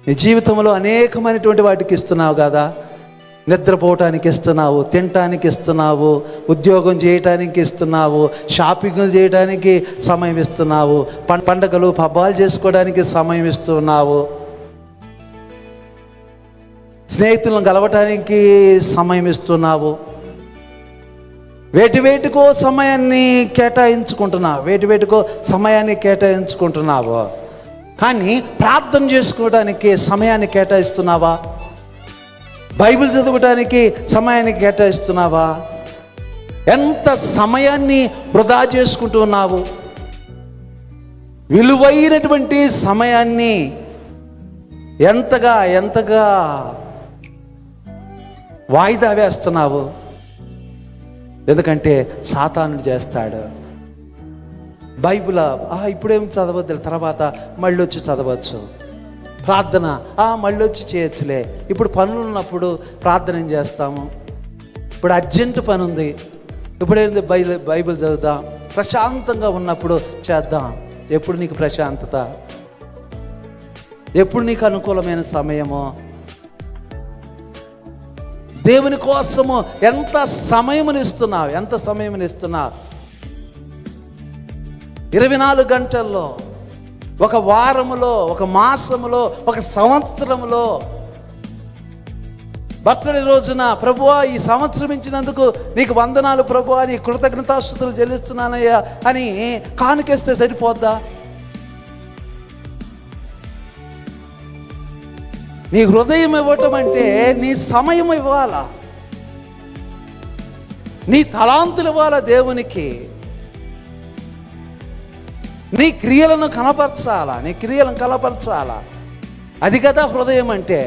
నీ జీవితంలో అనేకమైనటువంటి వాటికి ఇస్తున్నావు కదా. నిద్రపోవటానికి ఇస్తున్నావు, తినటానికి ఇస్తున్నావు, ఉద్యోగం చేయటానికి ఇస్తున్నావు, షాపింగ్లు చేయడానికి సమయం ఇస్తున్నావు, పండగలు పబ్బాలు చేసుకోవడానికి సమయం ఇస్తున్నావు, స్నేహితులను కలవటానికి సమయం ఇస్తున్నావు. వేటికో సమయాన్ని కేటాయించుకుంటున్నావు. కానీ ప్రార్థన చేసుకోవడానికి సమయాన్ని కేటాయిస్తున్నావా? బైబిల్ చదవటానికి సమయాన్ని కేటాయిస్తున్నావా? ఎంత సమయాన్ని వృధా చేసుకుంటున్నావు? విలువైనటువంటి సమయాన్ని ఎంతగా వాయిదా వేస్తున్నావు? ఎందుకంటే సాతానుడు చేస్తాడు. బైబిల్ ఇప్పుడేం చదవద్దు, తర్వాత మళ్ళీ వచ్చి చదవచ్చు. ప్రార్థన మళ్ళీ వచ్చి చేయొచ్చులే, ఇప్పుడు పనులు ఉన్నప్పుడు ప్రార్థన ఏం చేస్తాము, ఇప్పుడు అర్జెంటు పని ఉంది, ఇప్పుడేంది బైబిల్ చదువుదాం, ప్రశాంతంగా ఉన్నప్పుడు చేద్దాం. ఎప్పుడు నీకు ప్రశాంతత? ఎప్పుడు నీకు అనుకూలమైన సమయము? దేవుని కోసము ఎంత సమయమునిస్తున్నావు? 24 గంటల్లో, ఒక వారములో, ఒక మాసములో, ఒక సంవత్సరములో, బర్త్డే రోజున ప్రభువా ఈ సంవత్సరం ఇచ్చినందుకు నీకు వందనాలు ప్రభువా, నీ కృతజ్ఞతాస్తుతులు చెల్లిస్తున్నానయ్యా అని కానుకేస్తే సరిపోద్దా? నీ హృదయం ఇవ్వటం అంటే నీ సమయం ఇవ్వాలా, నీ తలాంతులు ఇవ్వాలా దేవునికి. నీ క్రియలను కనపరచాలా. అది కదా హృదయం అంటే.